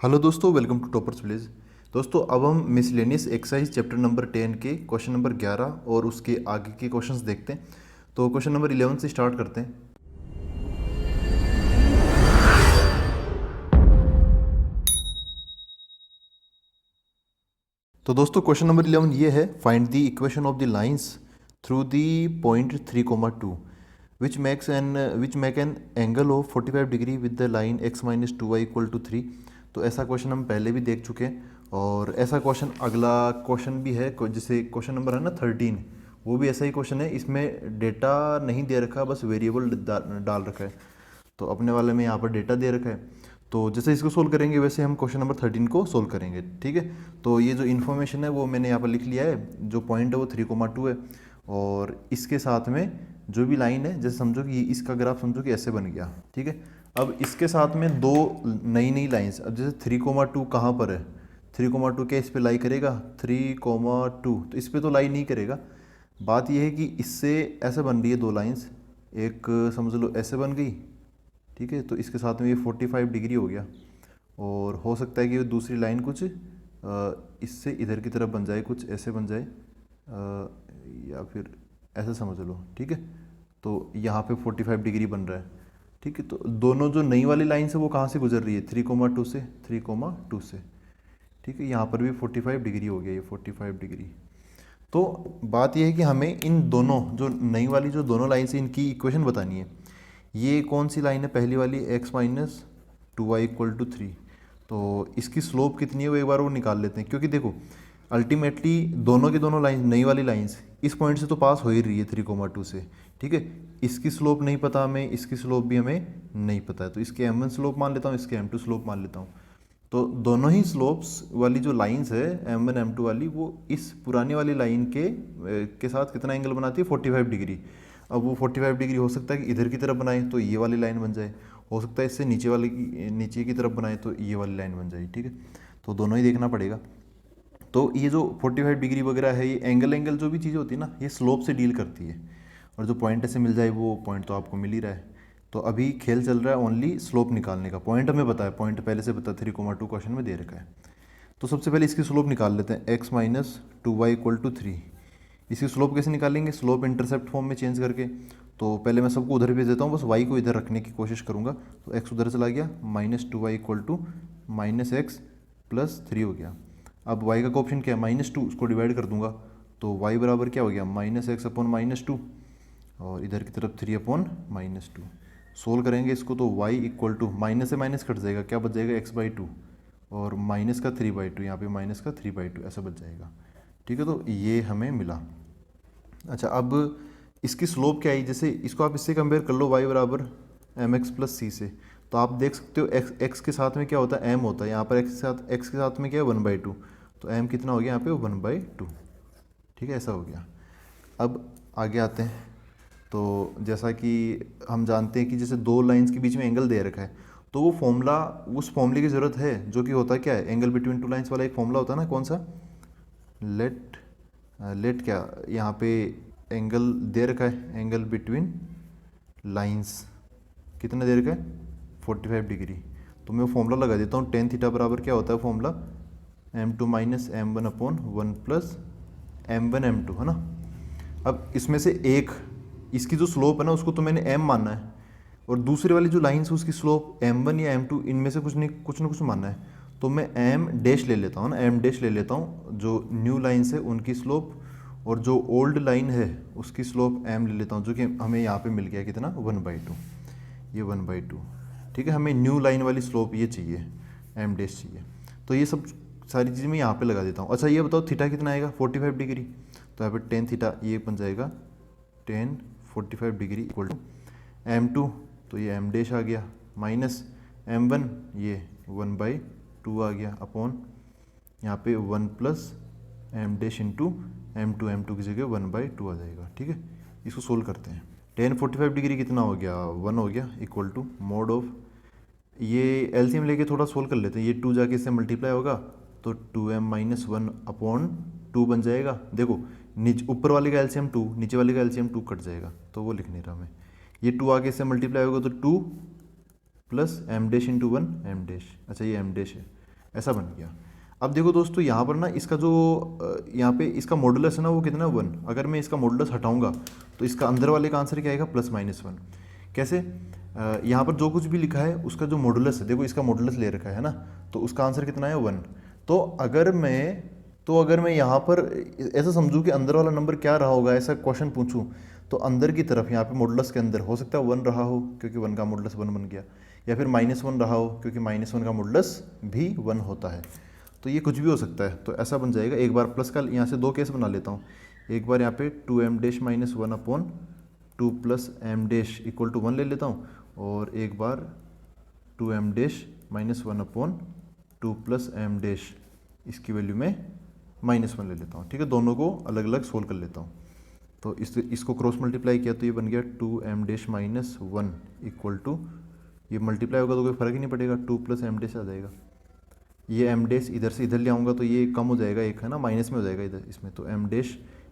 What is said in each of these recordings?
Hello दोस्तों, welcome to toppers village. दोस्तों, अब हम मिसलेनियस एक्सरसाइज चैप्टर नंबर 10 के क्वेश्चन नंबर 11 और उसके आगे के क्वेश्चंस देखते हैं। तो क्वेश्चन नंबर 11 से स्टार्ट करते हैं। तो दोस्तों, क्वेश्चन नंबर 11 ये है, find the equation of the lines through the point 3,2 which make an angle of 45 degree with the line x minus 2y equal to 3। तो ऐसा क्वेश्चन हम पहले भी देख चुके हैं और ऐसा क्वेश्चन अगला क्वेश्चन भी है, जैसे क्वेश्चन नंबर है ना 13, वो भी ऐसा ही क्वेश्चन है। इसमें डेटा नहीं दे रखा, बस वेरिएबल डाल रखा है। तो अपने वाले में यहाँ पर डेटा दे रखा है। तो जैसे इसको सोल्व करेंगे वैसे हम क्वेश्चन नंबर 13 को सोल्व करेंगे, ठीक है। तो ये जो इन्फॉर्मेशन है वो मैंने यहाँ पर लिख लिया है। जो पॉइंट है वो 3,2 है और इसके साथ में जो भी लाइन है, जैसे समझो कि इसका ग्राफ समझो कि ऐसे बन गया, ठीक है। अब इसके साथ में दो नई नई लाइन्स, अब जैसे 3,2 कहाँ पर है, 3,2 क्या इस पर लाई करेगा, 3,2 तो इस पर तो लाई नहीं करेगा। बात यह है कि इससे ऐसे बन रही है दो लाइन्स, एक समझ लो ऐसे बन गई, ठीक है। तो इसके साथ में ये 45 डिग्री हो गया और हो सकता है कि दूसरी लाइन कुछ इससे इधर की तरफ बन जाए, कुछ ऐसे बन जाए या फिर ऐसे समझ लो, ठीक है। तो यहाँ पे 45 डिग्री बन रहा है, ठीक है। तो दोनों जो नई वाली लाइन है वो कहाँ से गुजर रही है, 3,2 से, 3,2 से, ठीक है। यहाँ पर भी 45 डिग्री हो गया, ये 45 डिग्री। तो बात यह है कि हमें इन दोनों जो नई वाली जो दोनों लाइन से इनकी इक्वेशन बतानी है। ये कौन सी लाइन है, पहली वाली x minus 2y equal to 3। तो इसकी स्लोप कितनी है वो एक बार वो निकाल लेते हैं, क्योंकि देखो अल्टीमेटली दोनों की दोनों लाइन, नई वाली लाइंस इस पॉइंट से तो पास हो ही रही है 3,2 से, ठीक है। इसकी स्लोप नहीं पता हमें, इसकी स्लोप भी हमें नहीं पता है। तो इसके m1 स्लोप मान लेता हूँ, इसके m2 स्लोप मान लेता हूँ। तो दोनों ही स्लोप्स वाली जो लाइंस है m1 m2 वाली, वो इस पुरानी वाली लाइन के साथ कितना एंगल बनाती है, 45 डिग्री। अब वो 45 डिग्री हो सकता है कि इधर की तरफ बनाए तो ये वाली लाइन बन जाए, हो सकता है इससे नीचे की तरफ बनाए तो ये वाली लाइन बन जाए, ठीक है। तो दोनों ही देखना पड़ेगा। तो ये जो 45 डिग्री वगैरह है, ये एंगल जो भी चीज़ होती है ना, ये स्लोप से डील करती है। और जो पॉइंट ऐसे मिल जाए वो पॉइंट तो आपको मिल ही रहा है। तो अभी खेल चल रहा है ओनली स्लोप निकालने का। पॉइंट हमें पता है, पॉइंट पहले से पता, 3,2 क्वेश्चन में दे रखा है। तो सबसे पहले इसकी स्लोप निकाल लेते हैं, x minus 2y equal to 3। इसकी स्लोप कैसे निकालेंगे, स्लोप इंटरसेप्ट फॉर्म में चेंज करके। तो पहले मैं सबको उधर भेज देता हूँ, बस y को इधर रखने की कोशिश करूँगा। तो x उधर चला गया, minus 2y equal to minus X plus 3 हो गया। अब y का ऑप्शन क्या है, -2, उसको डिवाइड कर दूंगा। तो y बराबर क्या हो गया, -x अपॉन -2 और इधर की तरफ 3 अपॉन -2। सोल्व करेंगे इसको तो y इक्वल टू माइनस से माइनस कट जाएगा, क्या बच जाएगा, x/2 और माइनस का 3/2, यहाँ पे माइनस का 3/2 ऐसा बच जाएगा, ठीक है। तो ये हमें मिला। अच्छा, अब इसकी स्लोप क्या है, जैसे इसको आप इससे कंपेयर कर लो, y बराबर mx प्लस c से। तो आप देख सकते हो x के साथ में क्या होता है, m होता है। यहाँ पर x के साथ में क्या है, 1/2। तो m कितना हो गया यहाँ पे, 1/2, ठीक है, ऐसा हो गया। अब आगे आते हैं। तो जैसा कि हम जानते हैं कि जैसे दो लाइंस के बीच में एंगल दे रखा है, तो वो फॉर्मूला, उस फॉर्मूले की ज़रूरत है जो कि होता है क्या है, एंगल बिटवीन टू लाइंस वाला एक फॉर्मूला होता है ना, कौन सा, लेट लेट क्या, यहाँ पे एंगल दे रखा है, एंगल बिटवीन लाइंस कितना दे रखा है, 45 डिग्री। तो मैं फॉर्मूला लगा देता हूँ, tan थीटा बराबर क्या होता है formula, m2 minus m1 upon 1 plus m1 m2, है ना। अब इसमें से एक, इसकी जो स्लोप है ना उसको तो मैंने m मानना है, और दूसरी वाली जो लाइन है उसकी स्लोप m1 या m2, इनमें से कुछ ना कुछ मानना है। तो मैं m डैश ले लेता हूँ ना, m डैश ले लेता हूँ, जो न्यू लाइन्स है उनकी स्लोप, और जो ओल्ड लाइन है उसकी स्लोप m ले लेता हूँ, जो कि हमें यहाँ पे मिल गया कितना, 1/2, ये 1/2, ठीक है। हमें न्यू लाइन वाली स्लोप ये चाहिए, m डैश चाहिए। तो ये सब सारी चीज़ें मैं यहाँ पे लगा देता हूँ। अच्छा, ये बताओ थीटा कितना आएगा, 45 डिग्री। तो यहाँ पे tan थीटा ये बन जाएगा tan 45 degree equal to m2, तो ये m डैश आ गया, माइनस m1 ये 1/2 आ गया, अपॉन यहाँ पे 1 plus m dash into m2 की जगह 1/2 आ जाएगा, ठीक है। इसको सोल्व करते हैं। tan 45 डिग्री कितना हो गया, 1 हो गया, इक्वल टू मोड ऑफ, ये एलसीएम लेके थोड़ा सोल्व कर लेते हैं। ये 2 जाके इससे मल्टीप्लाई होगा तो 2m माइनस 1 अपॉन 2 बन जाएगा। देखो ऊपर वाले का एलसीएम 2, नीचे वाले का एलसीएम 2 कट जाएगा, तो वो लिख नहीं रहा मैं। ये 2 आगे इससे मल्टीप्लाई होगा तो 2 plus m dash into 1 m dash, अच्छा ये m डैश है, ऐसा बन गया। अब देखो दोस्तों यहाँ पर ना इसका जो यहाँ पे इसका मॉडुलस है ना वो कितना है 1। अगर मैं इसका मॉडुलस हटाऊंगा तो इसका अंदर वाले का आंसर क्या आएगा +-1। कैसे? यहाँ पर जो कुछ भी लिखा है उसका जो मॉडुलस है, देखो इसका मॉडुलस ले रखा है ना, तो उसका आंसर कितना है 1। तो अगर मैं यहाँ पर ऐसा समझूँ कि अंदर वाला नंबर क्या रहा होगा, ऐसा क्वेश्चन पूछूं, तो अंदर की तरफ यहाँ पे मॉडुलस के अंदर हो सकता है 1 रहा हो क्योंकि 1 का मॉडुलस 1 बन गया, या फिर -1 रहा हो क्योंकि -1 का मॉडुलस भी 1 होता है। तो ये कुछ भी हो सकता है, तो ऐसा बन जाएगा। एक बार प्लस का यहाँ से 2 केस बना लेता हूँ। एक बार यहाँ पे 2m-1/2 + m-1 ले लेता हूँ, और एक बार 2m-1/2 + m- इसकी वैल्यू में -1 ले लेता हूँ। ठीक है, दोनों को अलग अलग सोल्व कर लेता हूँ। तो इसको क्रॉस मल्टीप्लाई किया तो ये बन गया 2m-1 = ये मल्टीप्लाई होगा तो कोई फ़र्क ही नहीं पड़ेगा, 2 + m- आ जाएगा। ये m- इधर से इधर ले आऊँगा तो ये कम हो जाएगा, एक है ना माइनस में हो जाएगा इधर इसमें, तो m-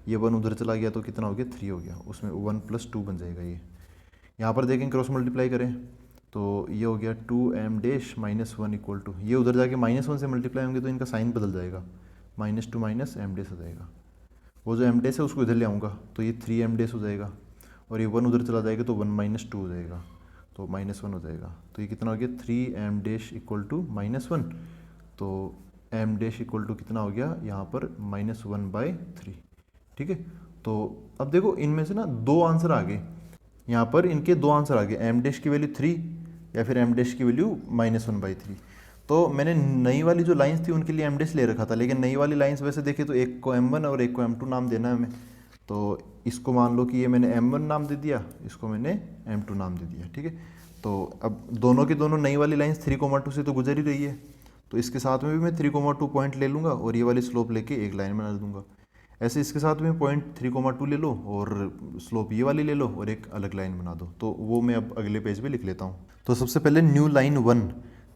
ये 1 उधर चला गया तो कितना हो गया 3 हो गया, उसमें 1 + 2 बन जाएगा। ये यहाँ पर देखें क्रॉस मल्टीप्लाई करें तो ये हो गया 2m-1 = ये उधर जाके -1 से मल्टीप्लाई होंगे तो इनका साइन बदल जाएगा, -2 - m- हो जाएगा। वो जो m- है उसको इधर ले आऊँगा तो ये 3m- हो जाएगा, और ये 1 उधर चला जाएगा तो 1 - 2 हो जाएगा, तो -1 हो जाएगा। तो ये कितना हो गया 3m- = -1, तो m- कितना हो गया यहाँ पर -1/3। ठीक है, तो अब देखो इनमें से ना 2 आंसर आ गए, यहाँ पर इनके 2 आंसर आ गए, m- की वैल्यू 3 या फिर m- की वैल्यू -1/3। तो मैंने नई वाली जो लाइंस थी उनके लिए m- ले रखा था, लेकिन नई वाली लाइंस वैसे देखे तो एक को m1 और एक को m2 नाम देना है हमें। तो इसको मान लो कि ये मैंने m1 नाम दे दिया, इसको मैंने m2 नाम दे दिया। ठीक है, तो अब दोनों की दोनों नई वाली लाइंस 3,2 से तो गुजर ही रही है, तो इसके साथ में भी मैं 3,2 पॉइंट ले लूँगा और ये वाली स्लोप लेके एक लाइन बना दूंगा। ऐसे इसके साथ में पॉइंट 3,2 ले लो और स्लोप ये वाली ले लो और एक अलग लाइन बना दो, तो वो मैं अब अगले पेज पे लिख लेता हूँ। तो सबसे पहले न्यू लाइन 1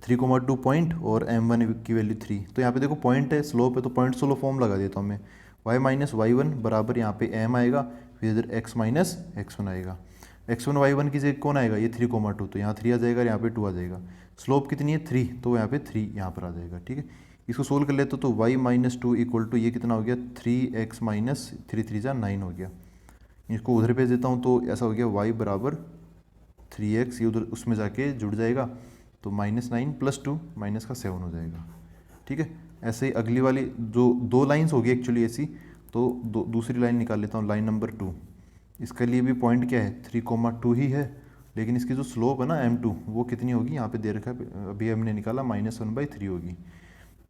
3,2 पॉइंट और m1 की वैल्यू 3। तो यहाँ पे देखो पॉइंट है, स्लोप है, तो पॉइंट स्लोप फॉर्म लगा देता हूँ मैं, y - y1 बराबर यहाँ पे m आएगा, फिर इधर x - x1 आएगा। x1 y1 की जगह कौन आएगा, ये 3,2, तो यहाँ 3 आ जाएगा और यहाँ पे 2 आ जाएगा। स्लोप कितनी है 3, तो यहाँ पे 3 यहाँ पर आ जाएगा। ठीक है, इसको सोल्व कर लेते तो y - 2 = ये कितना हो गया 3x - 3 3 जा 9 हो गया। इसको उधर भेज देता हूँ तो ऐसा हो गया y बराबर 3x, ये उधर उसमें जाके जुड़ जाएगा, तो -9 + 2 -7 हो जाएगा। ठीक है, ऐसे ही अगली वाली जो 2 लाइंस होगी एक्चुअली ऐसी, तो दूसरी लाइन निकाल लेता हूँ, लाइन नंबर 2। इसके लिए भी पॉइंट क्या है 3,2 ही है, लेकिन इसकी जो स्लोप है ना m2 वो कितनी होगी, यहाँ पे दे रखा है अभी हमने निकाला -1/3 होगी।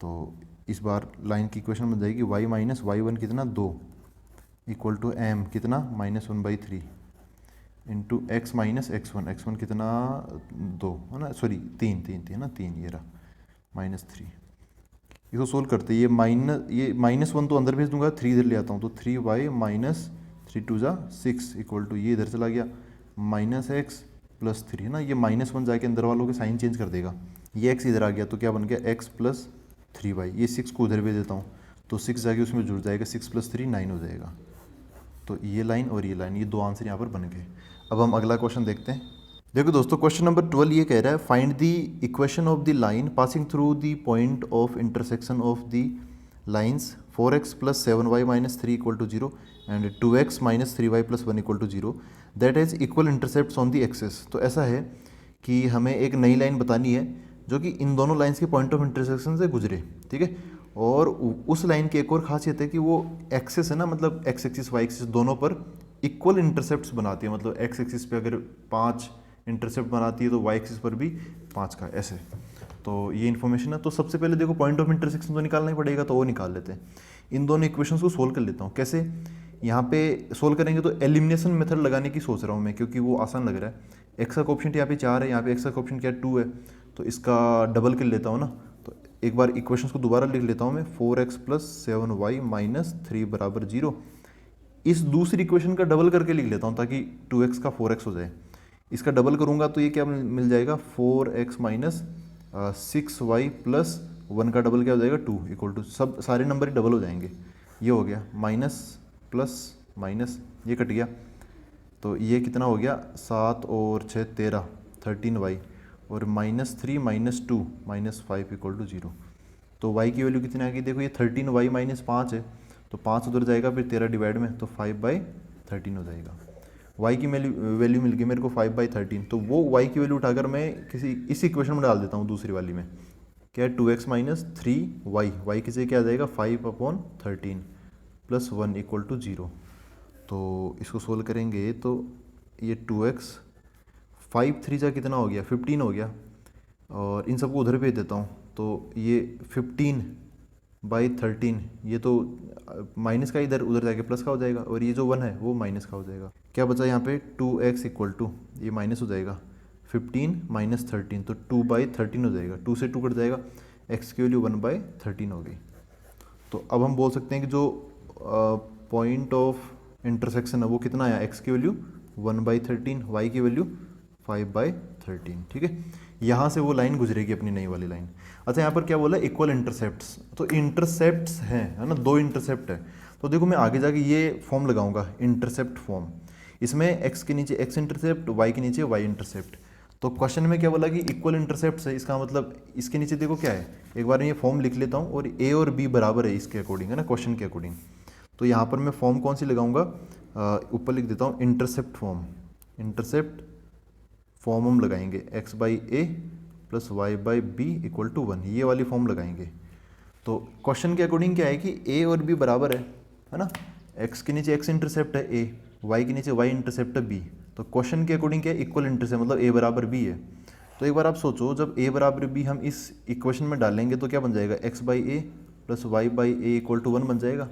तो इस बार लाइन की इक्वेशन बन जाएगी y - y1 कितना 2 = m कितना -1/3 इंटू x - x1, x1 कितना 2 है ना, सॉरी 3 3 थी ना 3, ये रहा -3। इसको सोल्व करते ये -1 तो अंदर भेज दूंगा, 3 इधर ले आता हूँ, तो 3y - 3 2 जा 6 = ये इधर चला गया -x + 3 है ना, ये -1 जाके अंदर वालों के साइन चेंज कर देगा, ये x इधर आ गया तो क्या बन गया x + 3y, ये 6 को उधर भेज देता हूँ तो 6 जाके उसमें जुड़ जाएगा, 6 + 3 9 हो जाएगा। तो ये लाइन और ये लाइन, ये 2 आंसर यहाँ पर बन गए। अब हम अगला क्वेश्चन देखते हैं। देखो दोस्तों क्वेश्चन नंबर 12 ये कह रहा है find the equation of the line passing through the point of intersection of the lines 4x + 7y - 3 = 0 and 2x - 3y + 1 = 0 that has equal intercepts on the axes. तो ऐसा है कि हमें एक नई लाइन बतानी है जो कि इन दोनों लाइन्स के पॉइंट ऑफ इंटरसेक्शन से गुजरे। ठीक है, और उस लाइन की एक और खासियत है कि वो एक्सेस है ना, मतलब एक्स एक्सिस वाई एक्सिस दोनों पर इक्वल इंटरसेप्ट्स बनाती है, मतलब एक्स एक्सिस पे अगर 5 इंटरसेप्ट बनाती है तो वाई एक्सिस पर भी 5 का, ऐसे। तो ये इन्फॉर्मेशन है। तो सबसे पहले देखो पॉइंट ऑफ इंटरसेक्शन तो निकालना ही पड़ेगा, तो वो निकाल लेते हैं। इन दोनों इक्वेशंस को सोल्व कर लेता हूँ। कैसे यहाँ पे सोल्व करेंगे, तो एलिमिनेशन मेथड लगाने की सोच रहा हूँ मैं, क्योंकि वो आसान लग रहा है। एक्स का कोएफिशिएंट यहाँ पे 4 है, यहाँ पे एक्स का कोएफिशिएंट क्या 2 है, तो इसका डबल कर लेता हूँ ना। तो एक बार इक्वेशंस को दोबारा लिख लेता हूँ मैं, 4x + 7y - 3 = 0। इस दूसरी इक्वेशन का डबल करके लिख लेता हूँ ताकि 2x का 4x हो जाए। इसका डबल करूँगा तो ये क्या मिल जाएगा 4x - 6y + 1 का डबल क्या हो जाएगा 2 = सब सारे नंबर ही डबल हो जाएंगे। ये हो गया माइनस प्लस माइनस, ये कट गया, तो ये कितना हो गया 7 और 6 13 13y और -3 - 2 - 5 = 0। तो y की वैल्यू कितनी आ गई, देखो ये 13y माइनस 5 है, तो 5 उधर जाएगा, फिर 13 डिवाइड में, तो 5/13 हो जाएगा। y की वैल्यू मिल गई मेरे को 5/13, तो वो y की वैल्यू उठाकर मैं किसी इस इक्वेशन में डाल देता हूँ, दूसरी वाली में। क्या है, 2x माइनस 3y, y की जगह क्या आ जाएगा 5/13 प्लस 1 इक्वल टू 0। तो इसको सोल्व करेंगे तो ये 2x 5 3 जा कितना हो गया 15 हो गया, और इन सबको उधर भेज देता हूँ, तो ये 15/13, ये तो माइनस का इधर उधर जाके प्लस का हो जाएगा, और ये जो 1 है वो माइनस का हो जाएगा। क्या बचा यहाँ पे 2x इक्वल टू, ये माइनस हो जाएगा 15 माइनस 13, तो 2/13 हो जाएगा, 2 से 2 कट जाएगा, x की वैल्यू 1/13 हो गई। तो अब हम बोल सकते हैं कि जो पॉइंट ऑफ इंटरसेक्शन है वो कितना आया, x की वैल्यू 1/13, y की वैल्यू 5/13। ठीक है, यहाँ से वो लाइन गुजरेगी अपनी नई वाली लाइन। अच्छा, यहाँ पर क्या बोला, इक्वल इंटरसेप्ट्स, तो इंटरसेप्ट्स हैं, है ना, 2 इंटरसेप्ट है। तो देखो मैं आगे जाके ये फॉर्म लगाऊंगा, इंटरसेप्ट फॉर्म। इसमें x के नीचे x इंटरसेप्ट, y के नीचे y इंटरसेप्ट। तो क्वेश्चन में क्या बोला कि इक्वल इंटरसेप्ट्स है, इसका मतलब इसके नीचे देखो क्या है, एक बार ये फॉर्म लिख लेता हूँ, और a और b बराबर है इसके अकॉर्डिंग, है ना, क्वेश्चन के अकॉर्डिंग। तो यहाँ पर मैं फॉर्म कौन सी लगाऊंगा, ऊपर लिख देता हूँ इंटरसेप्ट फॉर्म। इंटरसेप्ट फॉर्म हम लगाएंगे x/a plus y/b equal to 1, ये वाली फॉर्म लगाएंगे। तो क्वेश्चन के अकॉर्डिंग क्या है कि a और b बराबर है ना, x के नीचे x इंटरसेप्ट है a, y के नीचे y इंटरसेप्ट है b। तो क्वेश्चन के अकॉर्डिंग क्या है, इक्वल इंटरसेप्ट, मतलब a बराबर b है। तो एक बार आप सोचो, जब a बराबर b हम इस इक्वेशन में डालेंगे तो क्या बन जाएगा, x/a plus y/a equal to 1 बन जाएगा।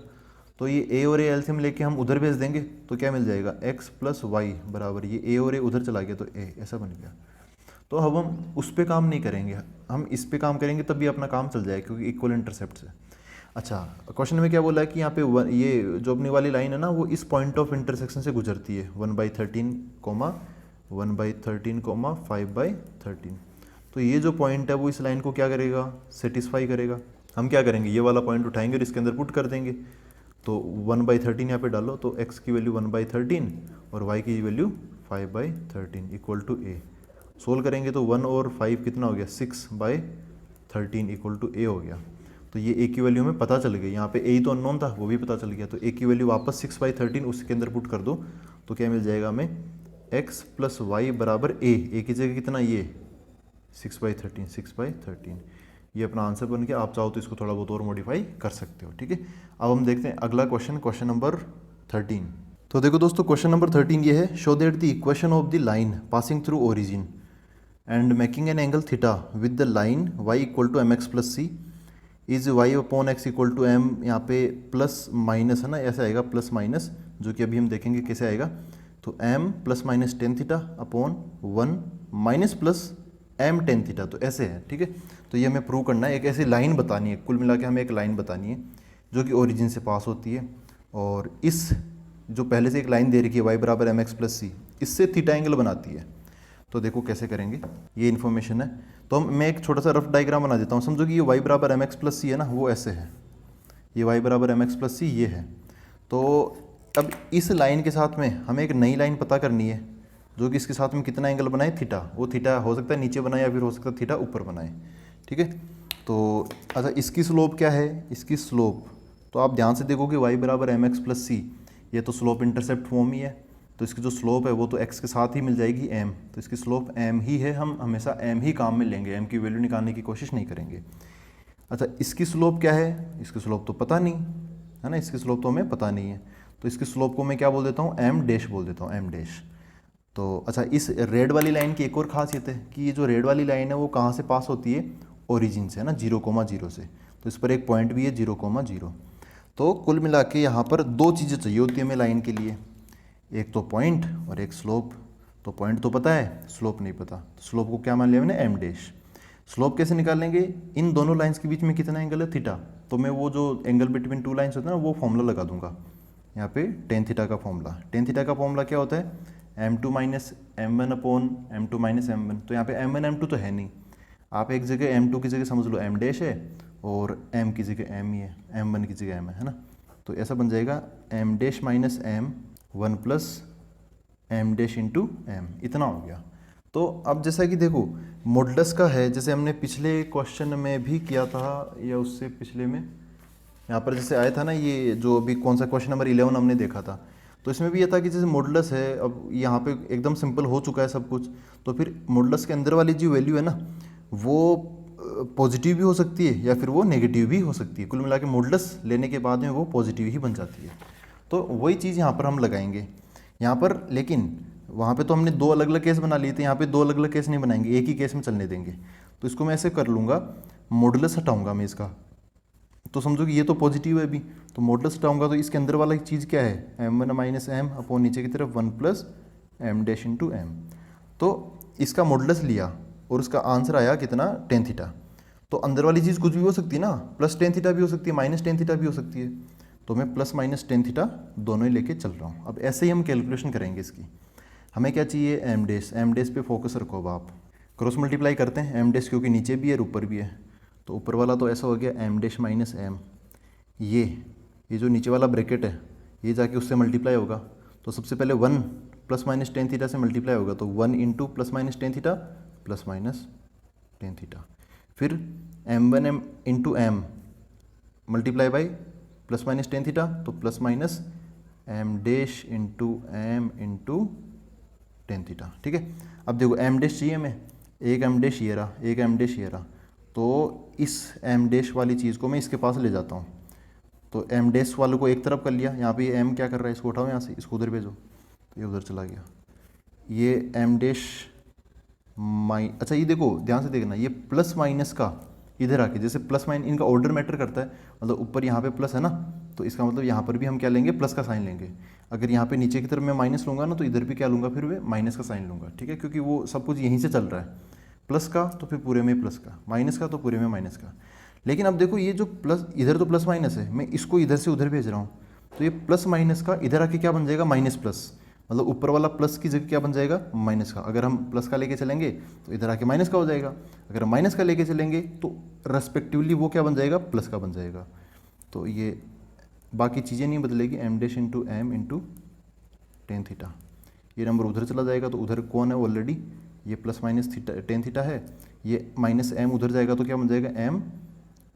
तो ये a और a एल्सियम लेके हम उधर भेज देंगे, तो क्या मिल जाएगा, x प्लस वाई बराबर, ये a और a उधर चला गया तो a, ऐसा बन गया। तो अब हम उस पर काम नहीं करेंगे, हम इस पे काम करेंगे, तब भी अपना काम चल जाएगा, क्योंकि इक्वल इंटरसेप्ट है। अच्छा, क्वेश्चन में क्या बोला है कि यहाँ पे ये जो अपनी वाली लाइन है ना, वो इस पॉइंट ऑफ इंटरसेक्शन से गुजरती है, 1/13 5/13। तो ये जो पॉइंट है वो इस लाइन को क्या करेगा, सेटिस्फाई करेगा। हम क्या करेंगे, ये वाला पॉइंट उठाएंगे और इसके अंदर पुट कर देंगे। तो 1/13 यहाँ पे डालो, तो x की वैल्यू 1/13 और y की value 5/13 equal to a। Solve करेंगे तो 1 और 5 कितना हो गया, 6/13 इक्वल टू a हो गया। तो ये a की वैल्यू हमें पता चल गई, यहाँ पे a ही तो अननोन था, वो भी पता चल गया। तो a की वैल्यू वापस 6/13 उसके अंदर पुट कर दो, तो क्या मिल जाएगा हमें, x प्लस वाई बराबर a की जगह कितना, ये 6/13 ये अपना आंसर बन गया। आप चाहो तो इसको थोड़ा बहुत और मॉडिफाई कर सकते हो। ठीक है, अब हम देखते हैं अगला क्वेश्चन, क्वेश्चन नंबर 13। तो देखो दोस्तों, क्वेश्चन नंबर 13 ये है, show that the equation of the line passing through origin and making an angle theta with the line y equal to mx plus C is y/x equal to m, यहाँ पे plus minus है ना, ऐसे आएगा plus minus, जो कि अभी हम देखेंगे कैसे आएगा। तो m plus minus tan theta upon 1 minus plus m tan theta, तो ऐसे है। ठीक है, तो ये हमें प्रूव करना है, एक ऐसी लाइन बतानी है, कुल मिला के हमें एक लाइन बतानी है जो कि ओरिजिन से पास होती है, और इस जो पहले से एक लाइन दे रखी है y बराबर mx प्लस सी, इससे थीटा एंगल बनाती है। तो देखो कैसे करेंगे, ये इन्फॉर्मेशन है। तो मैं एक छोटा सा रफ डायग्राम बना देता हूँ। समझो कि ये y बराबर mx प्लस सी है ना, वो ऐसे है, ये y बराबर mx प्लस सी ये है। तो अब इस लाइन के साथ में हमें एक नई लाइन पता करनी है जो कि इसके साथ में कितना एंगल बनाए, थीटा। वो थीटा हो सकता है नीचे बनाए या फिर हो सकता है थीटा ऊपर बनाए। ठीक है, तो अच्छा इसकी स्लोप क्या है, इसकी स्लोप तो आप ध्यान से देखो कि y बराबर mx प्लस सी, ये तो स्लोप इंटरसेप्ट फॉर्म ही है, तो इसकी जो स्लोप है वो तो x के साथ ही मिल जाएगी m, तो इसकी स्लोप m ही है, हम हमेशा m ही काम में लेंगे, m की वैल्यू निकालने की कोशिश नहीं करेंगे। अच्छा इसकी स्लोप क्या है, इसकी स्लोप तो पता नहीं है ना, इसकी स्लोप तो हमें पता नहीं है, तो इसकी स्लोप को मैं क्या बोल देता हूँ, m डैश बोल देता हूँ, m डैश। तो अच्छा इस रेड वाली लाइन की एक और खासियत है कि ये जो रेड वाली लाइन है वो कहाँ से पास होती है, ओरिजिन से, है ना, 0,0 से। तो इस पर एक पॉइंट भी है 0,0। तो कुल मिला के यहाँ पर 2 चीज़ें चाहिए होती है हमें लाइन के लिए, एक तो पॉइंट और एक स्लोप। तो पॉइंट तो पता है, स्लोप नहीं पता, तो स्लोप को क्या मान लिया मैंने, m डैश। स्लोप कैसे निकालेंगे, इन दोनों लाइंस के बीच में कितना एंगल है, थीटा। तो मैं वो जो एंगल बिटवीन 2 लाइंस होता है ना, वो फॉर्मूला लगा दूंगा यहाँ पे, टेन थीटा का फॉर्मूला। टेन थीटा का फॉर्मूला क्या होता है, m2 minus m1 upon m2 minus m1। तो यहाँ पे m1 m2 तो है नहीं, आप एक जगह m2 की जगह समझ लो m डैश है, और m की जगह m ही है, m1 की जगह m है ना। तो ऐसा बन जाएगा m dash minus m 1 plus m dash into m, इतना हो गया। तो अब जैसा कि देखो मॉडुलस का है, जैसे हमने पिछले क्वेश्चन में भी किया था या उससे पिछले में, यहाँ पर जैसे आया था ना, ये जो अभी कौन सा क्वेश्चन नंबर 11 हमने देखा था, तो इसमें भी ये था कि जैसे मॉडुलस है, अब यहाँ पे एकदम सिंपल हो चुका है सब कुछ, तो फिर मॉडुलस के अंदर वाली जो वैल्यू है ना वो पॉजिटिव भी हो सकती है या फिर वो नेगेटिव भी हो सकती है। कुल मिला के मॉडुलस लेने के बाद में वो पॉजिटिव ही बन जाती है। तो वही चीज़ यहाँ पर हम लगाएंगे यहाँ पर, लेकिन वहाँ पे तो हमने दो अलग अलग केस बना लिए थे, यहाँ पे दो अलग अलग केस नहीं बनाएंगे, एक ही केस में चलने देंगे। तो इसको मैं ऐसे कर लूँगा, मॉडुलस हटाऊँगा मैं इसका, तो समझो कि ये तो पॉजिटिव है अभी, तो मॉडुलस हटाऊँगा तो इसके अंदर वाला चीज़ क्या है, m1 माइनस एम अपॉन नीचे की तरफ 1 plus M dash into M. तो इसका मॉडुलस लिया और उसका आंसर आया कितना, टेन थीटा। तो अंदर वाली चीज़ कुछ भी हो सकती है ना, प्लस टेन थीटा भी हो सकती है, माइनस टेन थीटा भी हो सकती है। तो मैं प्लस माइनस टेन थीटा दोनों ही लेके चल रहा हूँ। अब ऐसे ही हम कैलकुलेशन करेंगे इसकी। हमें क्या चाहिए, एम डैश पे फोकस रखो। अब आप क्रॉस मल्टीप्लाई करते हैं एम डैश, क्योंकि नीचे भी है और ऊपर भी है, तो ऊपर वाला तो ऐसा हो गया एम डैश माइनस एम, ये जो नीचे वाला ब्रैकेट है ये जाके उससे मल्टीप्लाई होगा। तो सबसे पहले 1 प्लस माइनस टेन थीटा से मल्टीप्लाई होगा, तो 1 into plus minus tan theta plus minus tan theta. फिर m1 M into M multiply by plus minus tan theta, तो plus minus M dash into M into tan theta. ठीक है, अब देखो M dash चाहिए हमें, एक एम डैश ये रहा, एक एम डैश ये रहा, तो इस एम डैश वाली चीज़ को मैं इसके पास ले जाता हूँ। तो एम डैश वालों को एक तरफ कर लिया, यहाँ पे ये एम क्या कर रहा है, इसको उठाओ यहाँ से, इसको उधर भेजो, तो ये उधर चला गया। ये एम डैश अच्छा ये देखो ध्यान से देखना, ये प्लस माइनस का इधर आके, जैसे प्लस माइनस इनका ऑर्डर मैटर करता है, मतलब ऊपर यहाँ पे प्लस है ना, तो इसका मतलब यहाँ पर भी हम क्या लेंगे, प्लस का साइन लेंगे। अगर यहाँ पे नीचे की तरफ मैं माइनस लूँगा ना, तो इधर भी क्या लूँगा, फिर मैं माइनस का साइन लूँगा। ठीक है, क्योंकि वो सब कुछ यहीं से चल रहा है, प्लस का तो फिर पूरे में प्लस का, माइनस का तो पूरे में माइनस का। लेकिन अब देखो ये जो प्लस, इधर तो प्लस माइनस है, मैं इसको इधर से उधर भेज रहा हूँ, तो ये प्लस माइनस का इधर आके क्या बन जाएगा, माइनस प्लस, मतलब ऊपर वाला प्लस की जगह क्या बन जाएगा, माइनस का। अगर हम प्लस का लेके चलेंगे तो इधर आके माइनस का हो जाएगा, अगर हम माइनस का लेके चलेंगे तो रेस्पेक्टिवली वो क्या बन जाएगा, प्लस का बन जाएगा। तो ये बाकी चीज़ें नहीं बदलेगी, M dash into M into tan theta, ये नंबर उधर चला जाएगा, तो उधर कौन है ऑलरेडी, ये plus minus theta tan theta है, ये माइनस एम उधर जाएगा तो क्या बन जाएगा एम,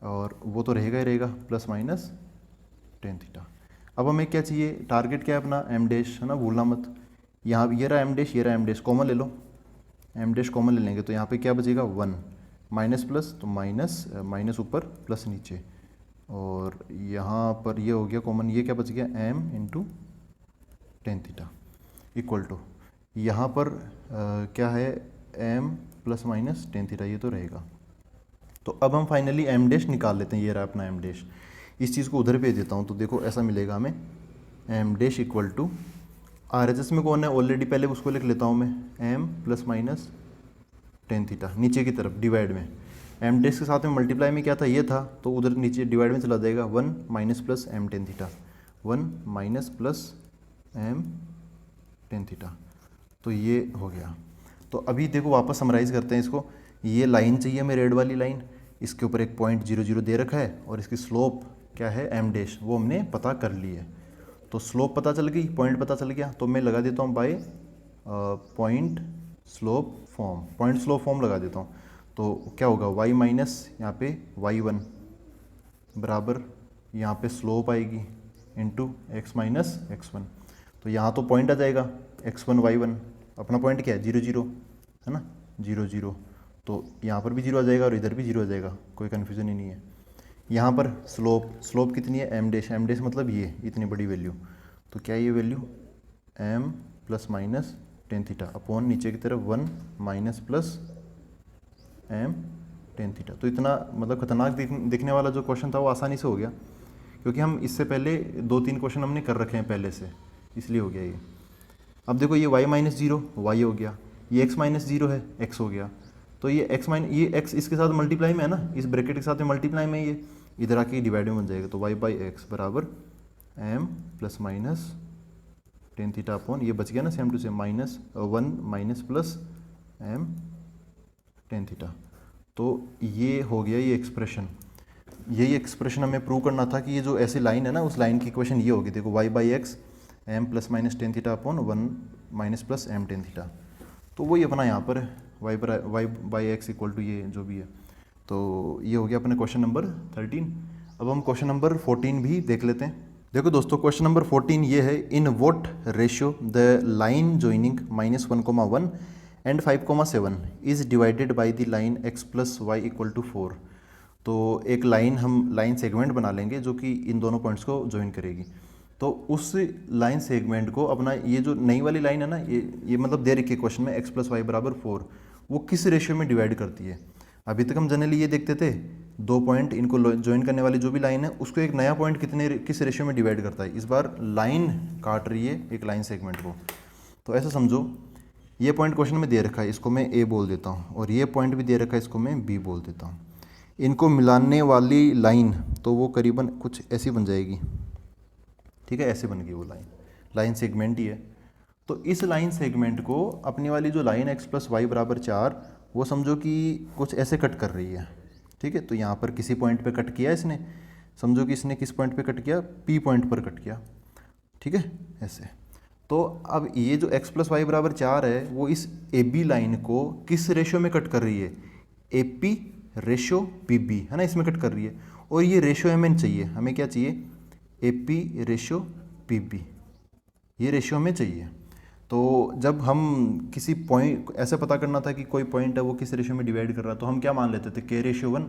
और वो तो रहेगा ही रहेगा प्लस माइनस टेन थीटा। अब हमें क्या चाहिए, टारगेट क्या है अपना, एम डैश है ना, भूलना मत। यहाँ ये रहा एम डैश, ये रहा एम डैश, कॉमन ले लो, एम डैश कॉमन ले लेंगे तो यहाँ पे क्या बचेगा, 1 माइनस प्लस, तो माइनस माइनस ऊपर प्लस नीचे, और यहाँ पर ये हो गया कॉमन, ये क्या बच गया, M into tan theta equal to, यहाँ पर क्या है, M plus minus tan theta, ये तो रहेगा। तो अब हम फाइनली एम डैश निकाल लेते हैं, ये रहा अपना एम डैश। इस चीज़ को उधर भेज देता हूँ, तो देखो ऐसा मिलेगा हमें, M dash equal to, R H S में कौन है ऑलरेडी, पहले उसको लिख लेता हूँ मैं, M plus minus tan theta नीचे की तरफ डिवाइड में, एम डैश के साथ में मल्टीप्लाई में क्या था, ये था, तो उधर नीचे डिवाइड में चला जाएगा, 1 minus plus M tan theta, 1 minus plus M tan theta, तो ये हो गया। तो अभी देखो वापस समराइज़ करते हैं इसको, ये लाइन चाहिए हमें, रेड वाली लाइन, इसके ऊपर एक पॉइंट 0 0 दे रखा है, और इसकी स्लोप क्या है, एम डैश, वो हमने पता कर ली है। तो स्लोप पता चल गई, पॉइंट पता चल गया, तो मैं लगा देता हूँ by point slope form, point slope form लगा देता हूँ। तो क्या होगा, y माइनस यहाँ पे y1 बराबर यहाँ पे स्लोप आएगी इंटू x माइनस x1। तो यहाँ तो पॉइंट आ जाएगा x1 y1, अपना पॉइंट क्या है, 0 0 है ना, 0 0, तो यहाँ पर भी 0 आ जाएगा और इधर भी 0 आ जाएगा, कोई कन्फ्यूज़न ही नहीं है। यहाँ पर स्लोप कितनी है, एम डैश, एम डैश मतलब ये इतनी बड़ी वैल्यू, तो क्या ये value, M plus minus tan theta upon नीचे की तरफ 1 minus plus M tan theta. तो इतना मतलब खतरनाक दिखने वाला जो क्वेश्चन था वो आसानी से हो गया, क्योंकि हम इससे पहले 2-3 क्वेश्चन हमने कर रखे हैं पहले से, इसलिए हो गया ये। अब देखो ये y माइनस जीरो वाई हो गया, ये x माइनस जीरो है x हो गया, तो ये ये x इसके साथ मल्टीप्लाई में है ना, इस ब्रैकेट के साथ में मल्टीप्लाई में, ये इधर आके डिवाइड में बन जाएगा, तो y बाई एक्स बराबर m plus minus tan theta upon, ये बच गया ना same to same, minus 1 minus plus m tan theta. तो ये हो गया ये एक्सप्रेशन, यही एक्सप्रेशन हमें प्रूव करना था कि ये जो ऐसी लाइन है ना, उस लाइन की इक्वेशन ये होगी, देखो y by X M plus minus tan theta upon 1 minus plus M tan theta. तो वही अपना यहाँ पर Y by X equal to ये जो भी है। तो ये हो गया अपने क्वेश्चन नंबर 13। अब हम क्वेश्चन नंबर 14 भी देख लेते हैं। देखो दोस्तों, क्वेश्चन नंबर 14 ये है, in what ratio the line joining -1,1 and 5,7 is divided by the line x plus Y equal to 4। तो एक लाइन सेगमेंट बना लेंगे जो कि इन दोनों पॉइंट्स को ज्वाइन करेगी। तो उस लाइन सेगमेंट को अपना ये जो नई वाली लाइन है ना, ये मतलब दे रखी है क्वेश्चन में x प्लस वाई बराबर 4, वो किस रेशियो में डिवाइड करती है। अभी तक हम जनरली ये देखते थे, दो पॉइंट इनको ज्वाइन करने वाली जो भी लाइन है उसको एक नया पॉइंट किस रेशियो में डिवाइड करता है। इस बार लाइन काट रही है एक लाइन सेगमेंट को। तो ऐसा समझो, ये पॉइंट क्वेश्चन में दे रखा है, इसको मैं ए बोल देता हूँ, और ये पॉइंट भी दे रखा है, इसको मैं बी बोल देता हूँ। इनको मिलाने वाली लाइन तो वो करीबन कुछ ऐसी बन जाएगी, ठीक है, ऐसे बन गई वो लाइन सेगमेंट ही है। तो इस लाइन सेगमेंट को अपनी वाली जो लाइन x प्लस वाई बराबर 4, वो समझो कि कुछ ऐसे कट कर रही है, ठीक है। तो यहाँ पर किसी पॉइंट पे कट किया इसने, समझो कि इसने किस पॉइंट पे कट किया, P पॉइंट पर कट किया, ठीक है, ऐसे। तो अब ये जो x प्लस वाई बराबर 4 है, वो इस AB लाइन को किस रेशियो में कट कर रही है, AP रेशियो PB, है ना, इसमें कट कर रही है। और ये रेशियो हमें चाहिए, हमें क्या चाहिए, AP रेशियो PB, ये रेशियो हमें चाहिए। तो जब हम किसी पॉइंट ऐसे पता करना था कि कोई पॉइंट है वो किस रेशियो में डिवाइड कर रहा है, तो हम क्या मान लेते थे, K रेशियो 1।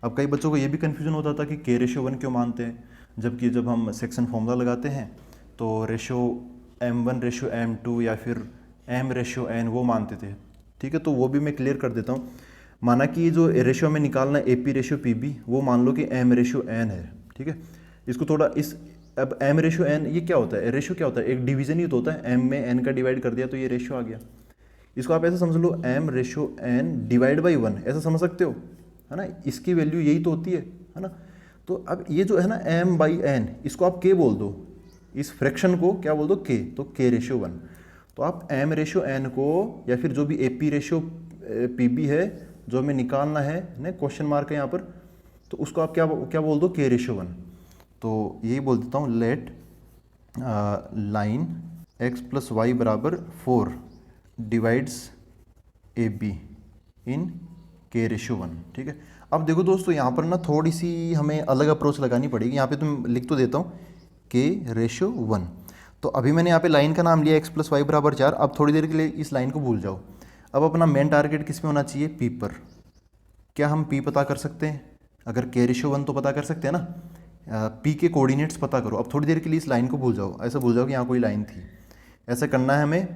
अब कई बच्चों को ये भी कन्फ्यूजन होता था कि K रेशियो 1 क्यों मानते हैं, जबकि जब हम सेक्शन फॉर्मूला लगाते हैं तो रेशियो M1 रेशियो M2 या फिर M रेशियो N वो मानते थे, ठीक है। तो वो भी मैं क्लियर कर देता हूँ। माना कि जो रेशियो में निकालना है AP रेशियो PB, वो मान लो कि M रेशियो N है, ठीक है। इसको थोड़ा अब M रेशियो N ये क्या होता है, रेशियो क्या होता है, एक डिवीजन ही तो होता है, M में N का डिवाइड कर दिया तो ये रेशियो आ गया। इसको आप ऐसे समझ लो, M ratio N divide by 1, ऐसा समझ सकते हो, है ना, इसकी वैल्यू यही तो होती है ना। तो अब ये जो है ना M बाई N, इसको आप K बोल दो, इस फ्रैक्शन को क्या बोल दो, K, तो K रेशियो 1। तो आप M रेशियो N को या फिर जो भी AP रेशियो PB है जो हमें निकालना है ना, क्वेश्चन मार्क है यहाँ पर, तो उसको आप क्या बोल दो, K रेशियो 1। तो यही बोल देता हूँ, let line x plus Y बराबर 4 divides AB in K ratio 1, ठीक है। अब देखो दोस्तों, यहाँ पर ना थोड़ी सी हमें अलग अप्रोच लगानी पड़ेगी। यहाँ पे तुम लिख तो देता हूँ K रेशियो 1। तो अभी मैंने यहाँ पे लाइन का नाम लिया x प्लस वाई बराबर 4। अब थोड़ी देर के लिए इस लाइन को भूल जाओ। अब अपना मेन टारगेट किस में होना चाहिए, P पर। क्या हम P पता कर सकते हैं, अगर K रेशियो 1 तो पता कर सकते हैं ना, P के कोऑर्डिनेट्स पता करो। अब थोड़ी देर के लिए इस लाइन को भूल जाओ, ऐसा भूल जाओ कि यहाँ कोई लाइन थी। ऐसा करना है हमें,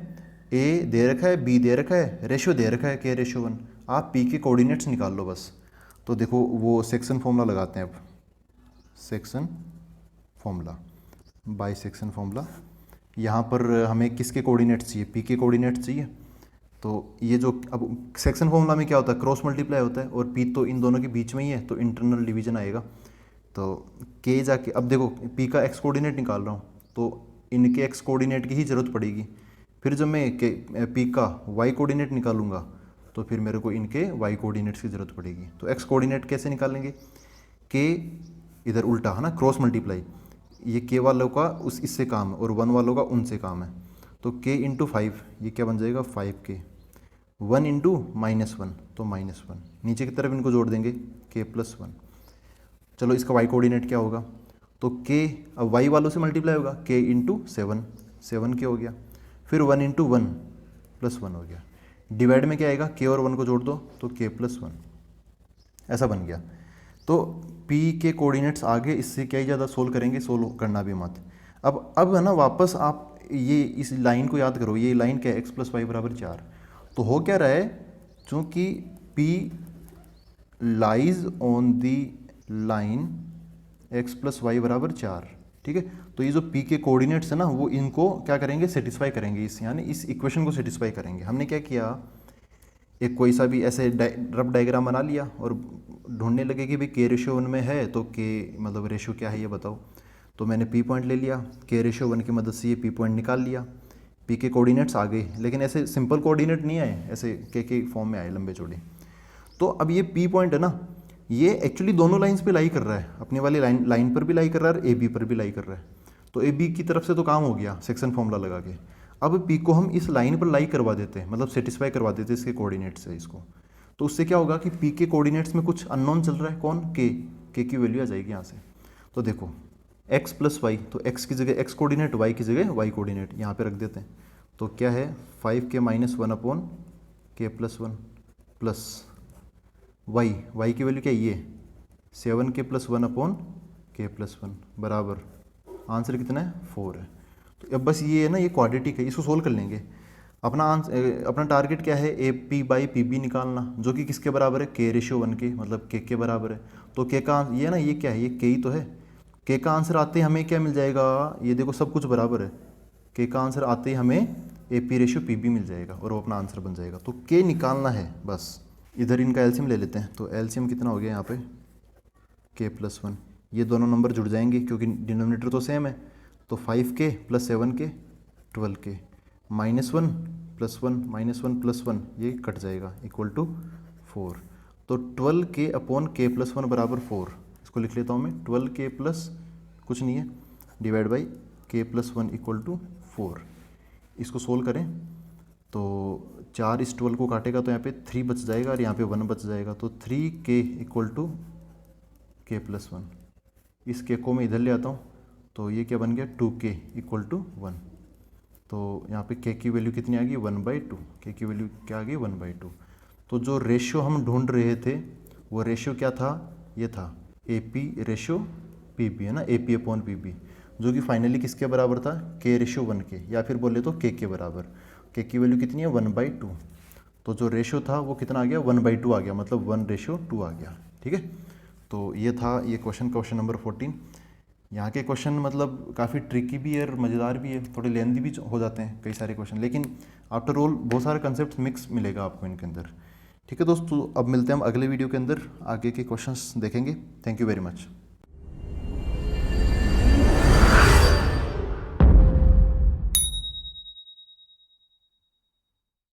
A दे रखा है, B दे रखा है, रेशियो दे रखा है K रेशियो 1, आप P के कोऑर्डिनेट्स निकाल लो बस। तो देखो वो सेक्शन फॉर्मूला लगाते हैं। अब section formula, by section formula, यहाँ पर हमें किसके कोऑर्डिनेट्स चाहिए, P के कोऑर्डिनेट्स चाहिए। तो ये जो अब सेक्शन फॉर्मूला में क्या होता है, क्रॉस मल्टीप्लाई होता है, और P तो इन दोनों के बीच में ही है, तो इंटरनल डिवीजन आएगा। तो K जाके, अब देखो P का x कोऑर्डिनेट निकाल रहा हूँ, तो इनके x कोऑर्डिनेट की ही ज़रूरत पड़ेगी। फिर जब मैं P का y कोऑर्डिनेट निकालूंगा तो फिर मेरे को इनके y कोऑर्डिनेट्स की ज़रूरत पड़ेगी। तो x कोऑर्डिनेट कैसे निकालेंगे, K इधर उल्टा है ना, क्रॉस मल्टीप्लाई, ये K वालों का इससे काम है और 1 वालों का उनसे काम है। तो K इंटू 5, ये क्या बन जाएगा, 5K। 1 इंटू -1 तो -1, नीचे की तरफ इनको जोड़ देंगे, K प्लस 1। चलो इसका y कोऑर्डिनेट क्या होगा, तो K अब y वालों से मल्टीप्लाई होगा, K इंटू 7 K हो गया। फिर 1 इंटू 1 प्लस 1 हो गया। डिवाइड में क्या आएगा, K और 1 को जोड़ दो तो K प्लस 1, ऐसा बन गया। तो P के कोऑर्डिनेट्स आगे, इससे क्या ही ज़्यादा सोल्व करेंगे, सोल्व करना भी मत। अब है ना, वापस आप ये इस लाइन को याद करो, ये लाइन क्या है, x प्लस वाई बराबर 4। तो हो क्या रहा है, चूँकि P lies on the line x plus Y बराबर 4, ठीक है। तो ये जो P के कोऑर्डिनेट्स है ना, वो इनको क्या करेंगे, सेटिस्फाई करेंगे, इस यानी इस इक्वेशन को सेटिस्फाई करेंगे। हमने क्या किया, एक कोई सा भी ऐसे रफ डायग्राम बना लिया और ढूंढने लगे कि भाई K रेशियो 1 में है तो K मतलब रेशियो क्या है ये बताओ। तो मैंने P पॉइंट ले लिया, K रेशियो 1 की मदद से ये P पॉइंट निकाल लिया। P के कोऑर्डिनेट्स आ गए, लेकिन ऐसे सिंपल कोऑर्डिनेट नहीं आए, ऐसे के फॉर्म में आए, लंबे चौड़े। तो अब ये P पॉइंट है ना, ये एक्चुअली दोनों लाइंस पे लाई कर रहा है, अपनी वाली लाइन पर भी लाई कर रहा है और AB पर भी लाई कर रहा है। तो AB की तरफ से तो काम हो गया सेक्शन फॉर्मूला लगा के। अब पी को हम इस लाइन पर लाई करवा देते हैं, मतलब सेटिस्फाई करवा देते हैं इसके कोऑर्डिनेट से इसको, तो उससे क्या होगा कि पी के कोऑर्डिनेट्स में कुछ अननोन चल रहा है, कौन, के की वैल्यू आ जाएगी यहाँ से। तो देखो x प्लस वाई, तो x की जगह x कोऑर्डिनेट, y की जगह y कोऑर्डिनेट यहाँ पे रख देते हैं। तो क्या है 5k माइनस 1 अपॉन के प्लस 1 प्लस y की वैल्यू क्या है, ये 7k प्लस 1 अपॉन के प्लस 1 बराबर, आंसर कितना है 4 है। तो अब बस ये है ना, ये क्वाड्रेटिक है, इसको सोल्व कर लेंगे। अपना टारगेट क्या है, A P by P B निकालना, जो कि किसके बराबर है, के रेशियो 1 के, मतलब के बराबर है। तो के का ये ना, ये क्या है, ये के ही तो है। के का आंसर आते ही हमें क्या मिल जाएगा, ये देखो सब कुछ बराबर है, के का आंसर आते ही हमें A P ratio P B मिल जाएगा और वो अपना आंसर बन जाएगा। तो के निकालना है बस। इधर इनका एलसीएम ले लेते हैं, तो एलसीएम कितना हो गया यहाँ पे, के प्लस 1, ये दोनों नंबर जुड़ जाएंगे क्योंकि डिनोमिनेटर तो सेम है। तो 5k plus 7k 12k, -1 plus 1 -1 plus 1 ये कट जाएगा, इक्वल टू 4। तो 12k अपॉन k प्लस 1 बराबर 4, इसको लिख लेता हूँ मैं, 12k प्लस कुछ नहीं है divide by k plus 1 equal to 4। इसको सोल्व करें तो 4 इस 12 को काटेगा तो यहाँ पे 3 बच जाएगा और यहाँ पे 1 बच जाएगा। तो 3k equal to k plus 1, इस k को मैं इधर ले आता हूँ, तो ये क्या बन गया 2k इक्वल टू 1। तो यहाँ पे k की वैल्यू कितनी आ गई 1/2, k की वैल्यू क्या आ गई 1/2। तो जो रेशियो हम ढूंढ रहे थे वो रेशियो क्या था, ये था A P ratio P B, है ना, A P upon P B, जो कि फाइनली किसके बराबर था, k रेशियो 1 के, या फिर बोले तो k के बराबर। k की वैल्यू कितनी है 1/2, तो जो रेशियो था वो कितना आ गया 1/2 आ गया, मतलब 1:2 आ गया। ठीक है, तो ये था ये क्वेश्चन नंबर 14। यहाँ के क्वेश्चन मतलब काफ़ी ट्रिकी भी है और मज़ेदार भी है, थोड़े लेंदी भी हो जाते हैं कई सारे क्वेश्चन, लेकिन आफ्टर ऑल बहुत सारे कंसेप्ट मिक्स मिलेगा आपको इनके अंदर। ठीक है दोस्तों, अब मिलते हैं हम अगले वीडियो के अंदर, आगे के क्वेश्चंस देखेंगे। Thank you very much.